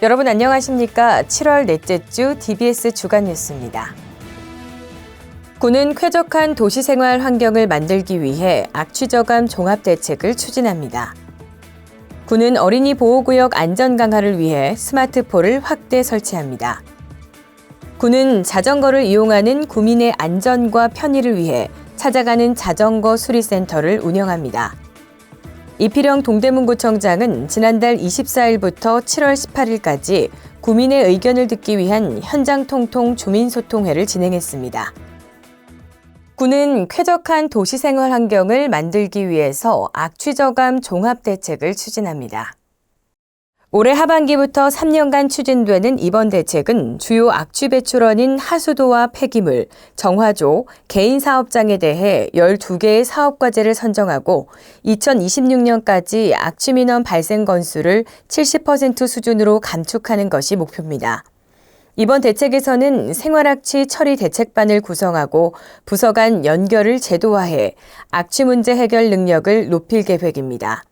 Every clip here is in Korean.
여러분 안녕하십니까? 7월 넷째 주 DBS 주간 뉴스입니다. 군은 쾌적한 도시생활 환경을 만들기 위해 악취저감 종합대책을 추진합니다. 군은 어린이 보호구역 안전 강화를 위해 스마트폴을 확대 설치합니다. 군은 자전거를 이용하는 구민의 안전과 편의를 위해 찾아가는 자전거 수리센터를 운영합니다. 이필영 동대문구청장은 지난달 24일부터 7월 18일까지 구민의 의견을 듣기 위한 현장 통통 주민소통회를 진행했습니다. 군은 쾌적한 도시생활 환경을 만들기 위해서 악취저감 종합대책을 추진합니다. 올해 하반기부터 3년간 추진되는 이번 대책은 주요 악취 배출원인 하수도와 폐기물, 정화조, 개인 사업장에 대해 12개의 사업과제를 선정하고 2026년까지 악취 민원 발생 건수를 70% 수준으로 감축하는 것이 목표입니다. 이번 대책에서는 생활악취 처리 대책반을 구성하고 부서 간 연결을 제도화해 악취 문제 해결 능력을 높일 계획입니다.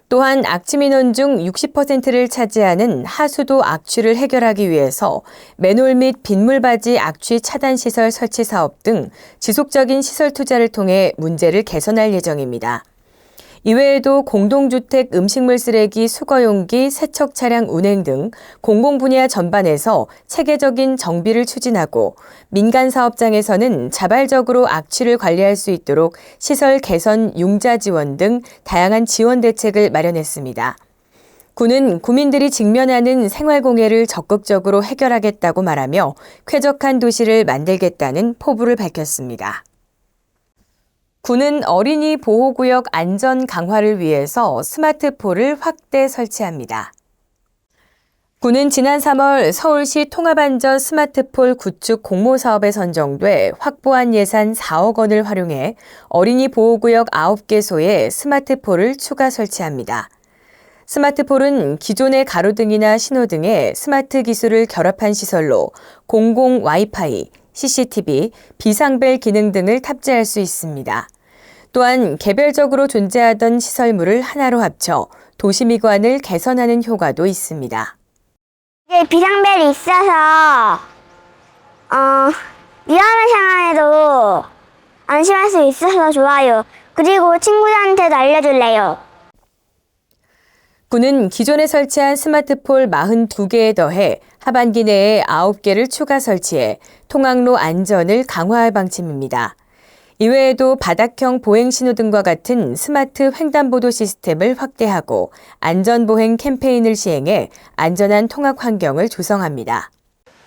또한 악취 민원 중 60%를 차지하는 하수도 악취를 해결하기 위해서 맨홀 및 빗물바지 악취 차단 시설 설치 사업 등 지속적인 시설 투자를 통해 문제를 개선할 예정입니다. 이외에도 공동주택 음식물 쓰레기 수거용기 세척 차량 운행 등 공공분야 전반에서 체계적인 정비를 추진하고 민간 사업장에서는 자발적으로 악취를 관리할 수 있도록 시설 개선 융자 지원 등 다양한 지원 대책을 마련했습니다. 군은 구민들이 직면하는 생활공해를 적극적으로 해결하겠다고 말하며 쾌적한 도시를 만들겠다는 포부를 밝혔습니다. 군은 어린이 보호구역 안전 강화를 위해서 스마트폴을 확대 설치합니다. 군은 지난 3월 서울시 통합안전 스마트폴 구축 공모사업에 선정돼 확보한 예산 4억 원을 활용해 어린이 보호구역 9개소에 스마트폴을 추가 설치합니다. 스마트폴은 기존의 가로등이나 신호등에 스마트 기술을 결합한 시설로 공공 와이파이, CCTV, 비상벨 기능 등을 탑재할 수 있습니다. 또한 개별적으로 존재하던 시설물을 하나로 합쳐 도시 미관을 개선하는 효과도 있습니다. 비상벨이 있어서 위험한 상황에도 안심할 수 있어서 좋아요. 그리고 친구들한테도 알려줄래요. 군은 기존에 설치한 스마트폴 42개에 더해 하반기 내에 9개를 추가 설치해 통학로 안전을 강화할 방침입니다. 이외에도 바닥형 보행 신호등과 같은 스마트 횡단보도 시스템을 확대하고 안전보행 캠페인을 시행해 안전한 통학 환경을 조성합니다.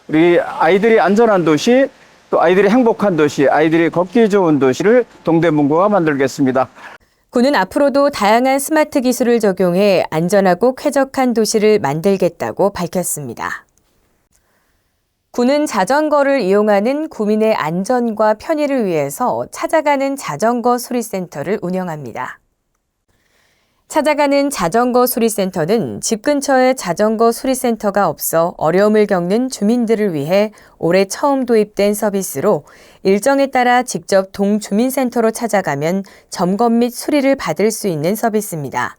우리 아이들이 안전한 도시, 또 아이들이 행복한 도시, 아이들이 걷기 좋은 도시를 동대문구가 만들겠습니다. 군은 앞으로도 다양한 스마트 기술을 적용해 안전하고 쾌적한 도시를 만들겠다고 밝혔습니다. 군은 자전거를 이용하는 구민의 안전과 편의를 위해서 찾아가는 자전거 수리센터를 운영합니다. 찾아가는 자전거 수리센터는 집 근처에 자전거 수리센터가 없어 어려움을 겪는 주민들을 위해 올해 처음 도입된 서비스로 일정에 따라 직접 동주민센터로 찾아가면 점검 및 수리를 받을 수 있는 서비스입니다.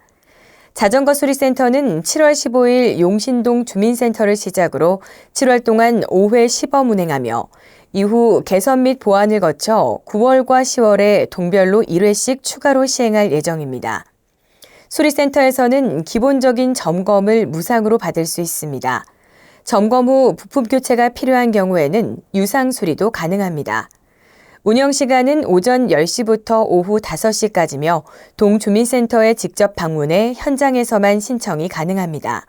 자전거 수리센터는 7월 15일 용신동 주민센터를 시작으로 7월 동안 5회 시범 운행하며 이후 개선 및 보완을 거쳐 9월과 10월에 동별로 1회씩 추가로 시행할 예정입니다. 수리센터에서는 기본적인 점검을 무상으로 받을 수 있습니다. 점검 후 부품 교체가 필요한 경우에는 유상 수리도 가능합니다. 운영 시간은 오전 10시부터 오후 5시까지며 동주민센터에 직접 방문해 현장에서만 신청이 가능합니다.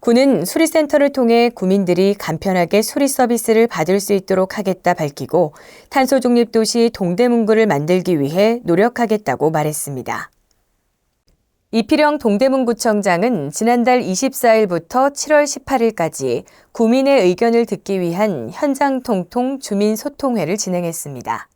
군은 수리센터를 통해 구민들이 간편하게 수리 서비스를 받을 수 있도록 하겠다 밝히고 탄소중립도시 동대문구를 만들기 위해 노력하겠다고 말했습니다. 이필영 동대문구청장은 지난달 24일부터 7월 18일까지 구민의 의견을 듣기 위한 현장 통통 주민소통회를 진행했습니다.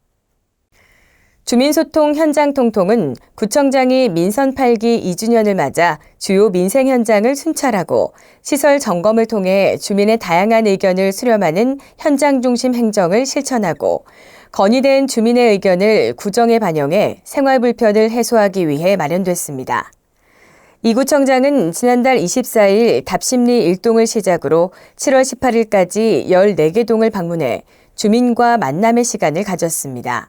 주민소통 현장 통통은 구청장이 민선 8기 2주년을 맞아 주요 민생 현장을 순찰하고 시설 점검을 통해 주민의 다양한 의견을 수렴하는 현장 중심 행정을 실천하고 건의된 주민의 의견을 구정에 반영해 생활 불편을 해소하기 위해 마련됐습니다. 이 구청장은 지난달 24일 답심리 1동을 시작으로 7월 18일까지 14개 동을 방문해 주민과 만남의 시간을 가졌습니다.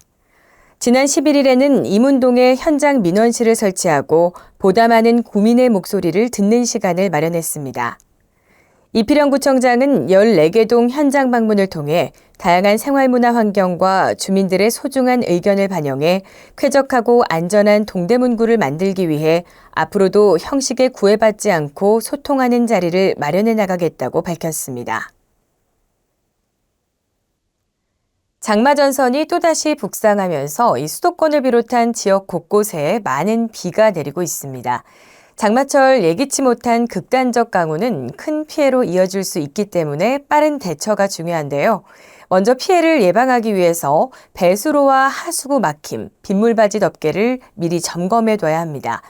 지난 11일에는 이문동에 현장 민원실을 설치하고 보다 많은 구민의 목소리를 듣는 시간을 마련했습니다. 이필영 구청장은 14개 동 현장 방문을 통해 다양한 생활문화 환경과 주민들의 소중한 의견을 반영해 쾌적하고 안전한 동대문구를 만들기 위해 앞으로도 형식에 구애받지 않고 소통하는 자리를 마련해 나가겠다고 밝혔습니다. 장마전선이 또다시 북상하면서 이 수도권을 비롯한 지역 곳곳에 많은 비가 내리고 있습니다. 장마철 예기치 못한 극단적 강우는 큰 피해로 이어질 수 있기 때문에 빠른 대처가 중요한데요. 먼저 피해를 예방하기 위해서 배수로와 하수구 막힘, 빗물바지 덮개를 미리 점검해둬야 합니다.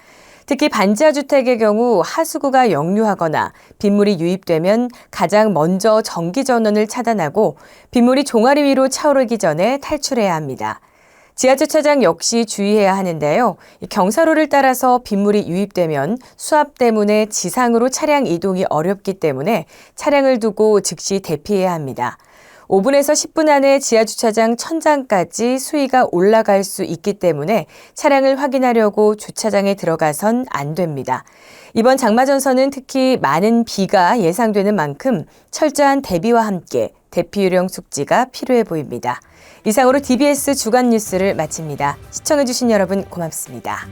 특히 반지하 주택의 경우 하수구가 역류하거나 빗물이 유입되면 가장 먼저 전기 전원을 차단하고 빗물이 종아리 위로 차오르기 전에 탈출해야 합니다. 지하주차장 역시 주의해야 하는데요. 경사로를 따라서 빗물이 유입되면 수압 때문에 지상으로 차량 이동이 어렵기 때문에 차량을 두고 즉시 대피해야 합니다. 5분에서 10분 안에 지하주차장 천장까지 수위가 올라갈 수 있기 때문에 차량을 확인하려고 주차장에 들어가선 안 됩니다. 이번 장마전선은 특히 많은 비가 예상되는 만큼 철저한 대비와 함께 대피 요령 숙지가 필요해 보입니다. 이상으로 DBS 주간 뉴스를 마칩니다. 시청해주신 여러분 고맙습니다.